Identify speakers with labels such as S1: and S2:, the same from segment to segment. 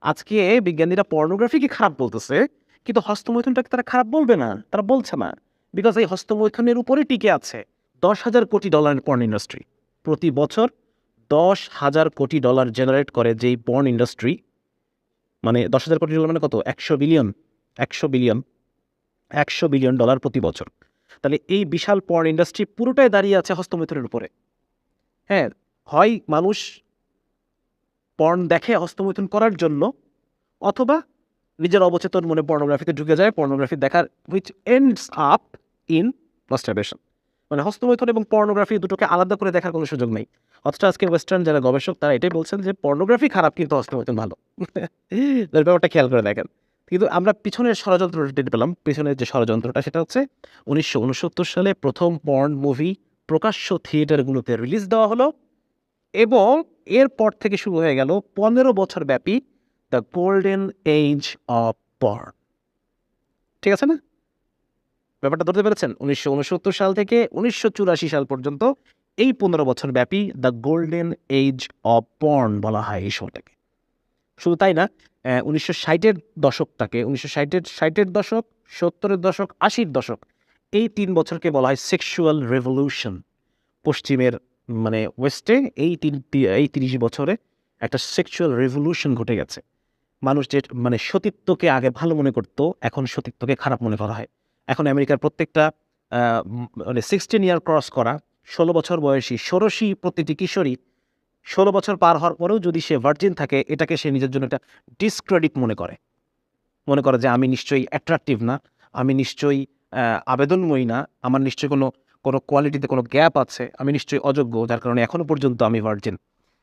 S1: আজকে বিজ্ঞানীরা পর্নোগ্রাফিকে খারাপ বলতেছে, কিন্তু হস্তমৈথুনটাকে তারা খারাপ বলবে না, তারা বলছে না। বিকজ এই হস্তমৈথুনের উপরে টিকে আছে $10,000 কোটি পর্ন ইন্ডাস্ট্রি। প্রতি বছর $10,000 কোটি জেনারেট করে যেই পর্ন ইন্ডাস্ট্রি, মানে $10,000 কোটি মানে কত, 100 বিলিয়ন, 100 বিলিয়ন, $100 বিলিয়ন প্রতি বছর। তাহলে এই বিশাল পর্ন ইন্ডাস্ট্রি পুরোটাই দাঁড়িয়ে আছে হস্তমৈথুনের উপরে। হ্যাঁ, হয় মানুষ পর্ন দেখে হস্তমৈথুন করার জন্য, অথবা নিজের অবচেতন মনে পর্নোগ্রাফিতে ঢুকে যায়, পর্নোগ্রাফি দেখার which ends up in masturbation. মানে হস্তমৈথুন এবং পর্নোগ্রাফি দুটোকে আলাদা করে দেখার কোনো সুযোগ নেই। অথচ আজকে ওয়েস্টার্ন যারা গবেষক তারা এটাই বলছেন যে পর্নোগ্রাফি খারাপ কিন্তু হস্তমৈথুন ভালো। ব্যাপারটা খেয়াল করে দেখেন। কিন্তু আমরা পিছনের ষড়যন্ত্রটা টের পেলাম। পিছনের যে ষড়যন্ত্রটা সেটা হচ্ছে 1969 সালে প্রথম পর্ন মুভি প্রকাশ্য থিয়েটারগুলোতে রিলিজ দেওয়া হলো, এবং এরপর থেকে শুরু হয়ে গেল 15 বছর ব্যাপী the golden age of porn. ঠিক আছে না? ব্যাপারটা ধরতে পেরেছেন? 1969 সাল থেকে 1984 সাল পর্যন্ত এই 15 বছর ব্যাপী the golden age of porn বলা হয় এই শোটাকে। শুধু তাই না, 1960-এর দশকটাকে, 1960-এর দশক, 70-এর দশক, 80-র দশক, এই 3 বছরকে বলা হয় সেক্সুয়াল রেভলিউশন। পশ্চিমের মানে ওয়েস্টে এই 30 বছরে একটা সেক্সুয়াল রেভলিউশন ঘটে গেছে। মানুষ যে মানে সতীত্বকে আগে ভালো মনে করত, এখন সতীত্বকে খারাপ মনে করা হয়। এখন আমেরিকার প্রত্যেকটা মানে 16 ইয়ার ক্রস করা 16 বছর বয়সী ষোড়শী প্রতিটি কিশোরী 16 বছর পার হওয়ার পরেও যদি সে ভার্জিন থাকে, এটাকে সে নিজের জন্য একটা ডিসক্রেডিট মনে করে যে আমি নিশ্চয়ই অ্যাট্রাকটিভ না, আমি নিশ্চয়ই আবেদনময়ী না, আমার নিশ্চয়ই কোনো কোনো কোয়ালিটিতে কোনো গ্যাপ আছে, আমি নিশ্চয়ই অযোগ্য, যার কারণে এখনো পর্যন্ত আমি ভার্জিন।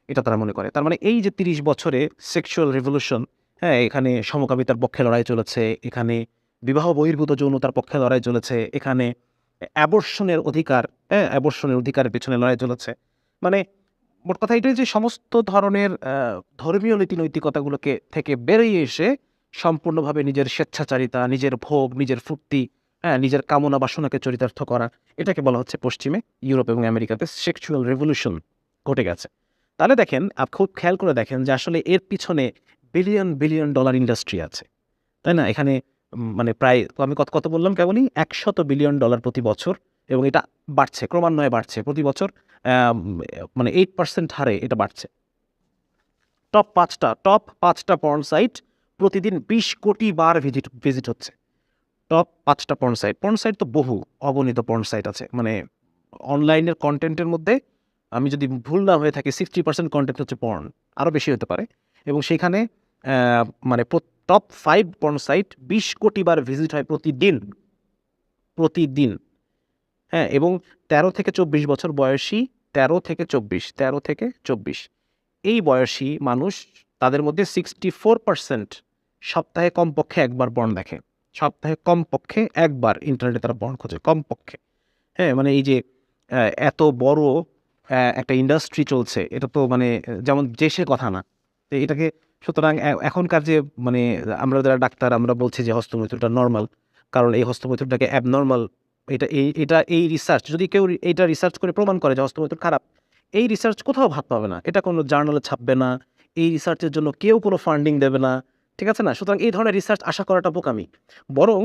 S1: এটা তারা মনে করে। তার মানে এই যে 30 বছরে সেক্সুয়াল রেভলিউশন, হ্যাঁ, এখানে সমকামিতার পক্ষে লড়াই চলেছে, এখানে বিবাহ বহির্ভূত যৌনতার পক্ষে লড়াই চলেছে, এখানে অ্যাবর্শনের অধিকার, হ্যাঁ, অ্যাবর্শনের অধিকারের পেছনে লড়াই চলেছে। মানে মোট কথা এটাই যে সমস্ত ধরনের ধর্মীয় নীতি-নৈতিকতাগুলোকে থেকে বেরিয়ে এসে সম্পূর্ণভাবে নিজের স্বেচ্ছাচারিতা, নিজের ভোগ, নিজের ফুর্তি, হ্যাঁ, নিজের কামনা বাসনাকে চরিতার্থ করা, এটাকে বলা হচ্ছে পশ্চিমে, ইউরোপ এবং আমেরিকাতে সেক্সুয়াল রেভলিউশন ঘটে গেছে। তাহলে দেখেন, খুব খেয়াল করে দেখেন যে আসলে এর পিছনে বিলিয়ন বিলিয়ন ডলার ইন্ডাস্ট্রি আছে, তাই না? এখানে মানে প্রায় আমি কত কত বললাম কেবলই $100 বিলিয়ন প্রতি বছর, এবং এটা বাড়ছে, ক্রমান্বয়ে বাড়ছে প্রতি বছর। মানে 8% হারে এটা বাড়ছে। টপ 5টা পর্ন সাইট প্রতিদিন 20 কোটি বার ভিজিট হচ্ছে। টপ 5টা পর্ন সাইট তো বহু অগণিত পর্ন সাইট আছে। মানে অনলাইনের কন্টেন্টের মধ্যে আমি যদি ভুল না হয়ে থাকি 60% কন্টেন্ট হচ্ছে পর্ন, আরও বেশি হতে পারে। এবং সেখানে মানে টপ 5 পর্ন সাইট 20 কোটি বার ভিজিট হয় প্রতিদিন, প্রতিদিন। হ্যাঁ, এবং 13 থেকে 24 বছর বয়সী, 13 থেকে 24 এই বয়সী মানুষ, তাদের মধ্যে 64% সপ্তাহে কমপক্ষে একবার পর্ন দেখে। সপ্তাহে কমপক্ষে একবার ইন্টারনেটে তারা পর্ন খোঁজে, কমপক্ষে। হ্যাঁ, মানে এই যে এত বড় একটা ইন্ডাস্ট্রি চলছে, এটা তো মানে যেমন দেশের কথা না। তো এটাকে সুতরাং এখনকার যে মানে আমরা যারা ডাক্তার আমরা বলছি যে হস্তমৈথুনটা নর্মাল, কারণ এই হস্তমৈথুনটাকে অ্যাবনর্মাল। এই রিসার্চ যদি কেউ এইটা রিসার্চ করে প্রমাণ করে যে হস্তমৈথুন খারাপ, এই রিসার্চ কোথাও ভাগ পাবে না, এটা কোনো জার্নালে ছাপবে না, এই রিসার্চের জন্য কেউ কোনো ফান্ডিং দেবে না। ঠিক আছে না? সুতরাং এই ধরনের রিসার্চ আশা করাটা বোকামি। বরং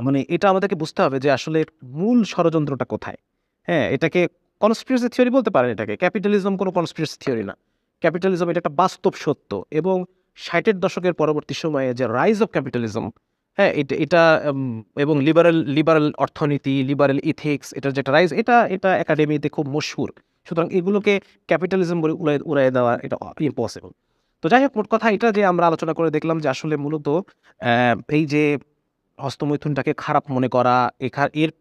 S1: মানে এটা আমাদেরকে বুঝতে হবে যে আসলে মূল ষড়যন্ত্রটা কোথায়। হ্যাঁ, এটাকে কনস্পিরেসি থিওরি বলতে পারেন এটাকে। ক্যাপিটালিজম কোনো কনস্পিরেসি থিওরি না। ক্যাপিটালিজম এটা একটা বাস্তব সত্য, এবং 60-এর দশকের পরবর্তী সময়ে যে রাইজ অফ ক্যাপিটালিজম, হ্যাঁ, এটা এবং লিবারাল অর্থনীতি, লিবারাল ইথিক্স, এটার যেটা রাইজ, এটা একাডেমিতে খুব মশহুর। সুতরাং এগুলোকে ক্যাপিটালিজম বলে উড়ায়ে দেওয়া এটা ইম্পসিবল। তো যাই হোক, মোট কথা এটা যে আমরা আলোচনা করে দেখলাম যে আসলে মূলত এই যে হস্তমৈথুনটাকে খারাপ মনে করা, এর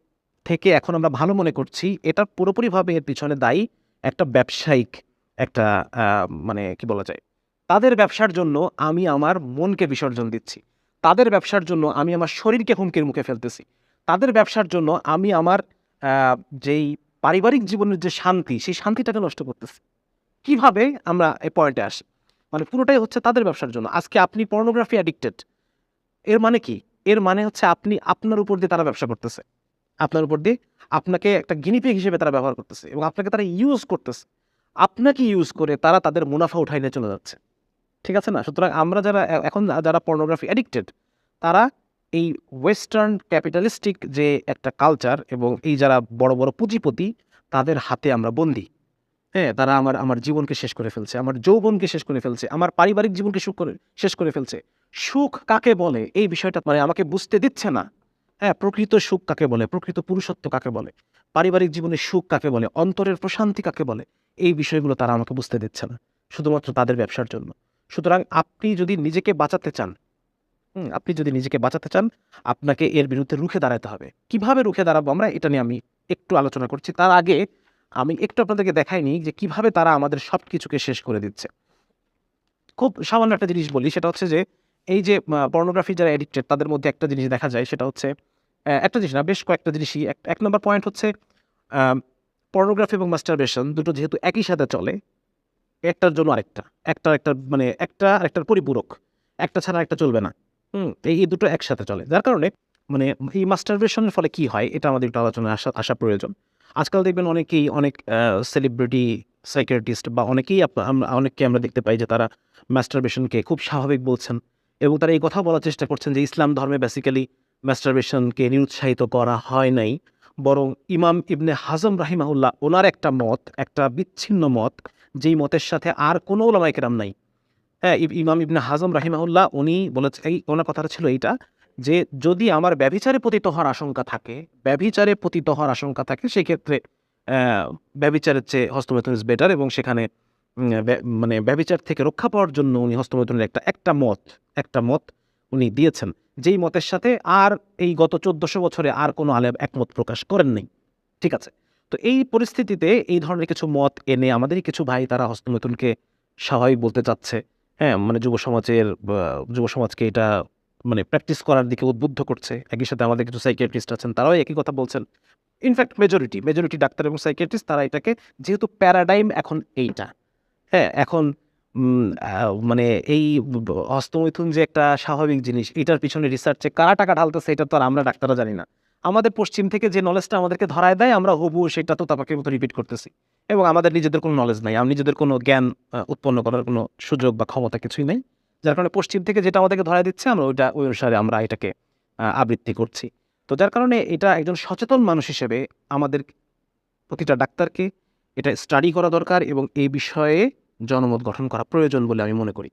S1: থেকে এখন আমরা ভালো মনে করছি, এটা পুরোপুরিভাবে এর পিছনে দায়ী একটা ব্যবসায়িক একটা মানে কি বলা যায়, তাদের ব্যবসার জন্য আমি আমার মনকে বিসর্জন দিচ্ছি, তাদের ব্যবসার জন্য আমি আমার শরীরকে হুমকির মুখে ফেলতেছি, তাদের ব্যবসার জন্য আমি আমার যেই পারিবারিক জীবনের যে শান্তি, সেই শান্তিটাকে নষ্ট করতেছি। কিভাবে আমরা এই পয়েন্টে আসি? মানে পুরোটাই হচ্ছে তাদের ব্যবসার জন্য। আজকে আপনি পর্নোগ্রাফি অ্যাডিক্টেড, এর মানে কি? এর মানে হচ্ছে আপনি আপনার উপর দিয়ে তারা ব্যবসা করতেছে। আপনার উপর দিয়ে আপনাকে একটা গিনিপিগ হিসেবে তারা ব্যবহার করতেছে, এবং আপনাকে তারা ইউজ করতেছে। আপনাকে ইউজ করে তারা তাদের মুনাফা উঠায় নিয়ে চলে যাচ্ছে। ঠিক আছে না? সুতরাং আমরা যারা এখন যারা পর্নোগ্রাফি অ্যাডিক্টেড, তারা এই ওয়েস্টার্ন ক্যাপিটালিস্টিক যে একটা কালচার এবং এই যারা বড়, বড় পুঁজিপতি, তাদের হাতে আমরা বন্দী। হ্যাঁ? তারা আমার জীবনকে শেষ করে ফেলছে, আমার যৌবনকে শেষ করে ফেলছে, আমার পারিবারিক জীবনকে শেষ করে ফেলছে। সুখ কাকে বলে এই বিষয়টা মানে আমাকে বুঝতে দিচ্ছে না। হ্যাঁ? প্রকৃত সুখ কাকে বলে, প্রকৃত পুরুষত্ব কাকে বলে, পারিবারিক জীবনের সুখ কাকে বলে, অন্তরের প্রশান্তি কাকে বলে, এই বিষয়গুলো তারা আমাকে বুঝতে দিচ্ছে না। শুধুমাত্র তাদের ব্যবসার জন্য। সুতরাং আপনি যদি নিজেকে বাঁচাতে চান, আপনি যদি নিজেকে বাঁচাতে চান, আপনাকে এর বিরুদ্ধে রুখে দাঁড়াতে হবে। কিভাবে রুখে দাঁড়াবো আমরা এটা নিয়ে আমি একটু আলোচনা করছি। তার আগে আমি একটু আপনাদেরকে দেখাই নিই যে কিভাবে তারা আমাদের সবকিছুকে শেষ করে দিচ্ছে। খুব সামান্য একটা জিনিস বলি, সেটা হচ্ছে যে এই যে পর্নোগ্রাফি যারা অ্যাডিক্টেড তাদের মধ্যে একটা জিনিস দেখা যায়, সেটা হচ্ছে একটা জিনিস না, বেশ কয়েকটা জিনিসই। এক নম্বর পয়েন্ট হচ্ছে আম পর্নোগ্রাফি এবং মাস্টারবেশন দুটো যেহেতু একই সাথে চলে, একটার জন্য আরেকটা। একটা মানে একটা আরেকটার পরিপূরক। একটা ছাড়া আরেকটা চলবে না। এই দুটো একসাথে চলে। যার কারণে মানে এই মাস্টারবেশন এর ফলে কি হয় এটা আমাদের একটু আলোচনায় আসা প্রয়োজন। আজকাল দেখবেন অনেকেই অনেক সেলিব্রিটি, সাইকিয়াট্রিস্ট বা অনেকেই অনেককে আমরা দেখতে পাই যে তারা মাস্টারবেশনকে খুব স্বাভাবিক বলছেন এবং তারা এই কথাও বলার চেষ্টা করছেন যে ইসলাম ধর্মে বেসিক্যালি মাস্টারবেশনকে নিরুৎসাহিত করা হয় নাই। বরং ইমাম ইবনে হাজম রাহিমাহুল্লাহ উনার একটা মত, একটা বিচ্ছিন্ন মত, যেই মতের সাথে আর কোনো ওলামায়ে কেরাম নাই। হ্যাঁ, ইমাম ইবনে হাজম রাহিমাহুল্লাহ উনি বলেছে, ওনার কথাটা ছিল এইটা যে, "যদি আমার ব্যভিচারে পতিত হওয়ার আশঙ্কা থাকে, সেক্ষেত্রে অ্যা ব্যভিচারের চেয়ে হস্তমৈথুন ইজ বেটার" এবং সেখানে মানে ব্যভিচার থেকে রক্ষা পাওয়ার জন্য উনি হস্তমৈথুনের একটা মত উনি দিয়েছেন। যেই মতের সাথে আর এই গত ১৪০০ বছরে আর কোনো আলেম একমত প্রকাশ করেন নাই। ঠিক আছে? তো এই পরিস্থিতিতে এই ধরনের কিছু মত এনে আমাদেরই কিছু ভাই তারা হস্তমৈথুনকে স্বাভাবিক বলতে চাচ্ছে। হ্যাঁ? মানে যুব সমাজকে এটা মানে প্র্যাকটিস করার দিকে উদ্বুদ্ধ করছে। একই সাথে আমাদের কিছু সাইকিয়াট্রিস্ট আছেন, তারাও একই কথা বলছেন। ইনফ্যাক্ট মেজরিটি ডাক্তার এবং সাইকিয়াট্রিস্ট তারা এটাকে, যেহেতু প্যারাডাইম এখন এইটা, হ্যাঁ? এখন আ মানে এই হস্তমৈথুন যে একটা স্বাভাবিক জিনিস, এটার পিছনে রিসার্চে কারা টাকা ঢালতেছে এটা তো আর আমরা ডাক্তাররা জানি না। আমাদের পশ্চিম থেকে যে নলেজটা আমাদেরকে ধরায় দেয়, আমরা হুবহু সেটা তোতাপাখির মতো রিপিট করতেছি। এবং আমাদের নিজেদের কোনো নলেজ নাই। নিজেদের কোনো জ্ঞান উৎপন্ন করার কোনো সুযোগ বা ক্ষমতা কিছুই নাই। যার কারণে পশ্চিম থেকে যেটা আমাদেরকে ধরায় দিচ্ছে আমরা ওই অনুসারে আমরা এটাকে আবৃত্তি করছি। তো যার কারণে এটা একজন সচেতন মানুষ হিসেবে আমাদের প্রতিটা ডাক্তারকে এটা স্টাডি করা দরকার এবং এই বিষয়ে জনমত গঠন করা প্রয়োজন বলে আমি মনে করি।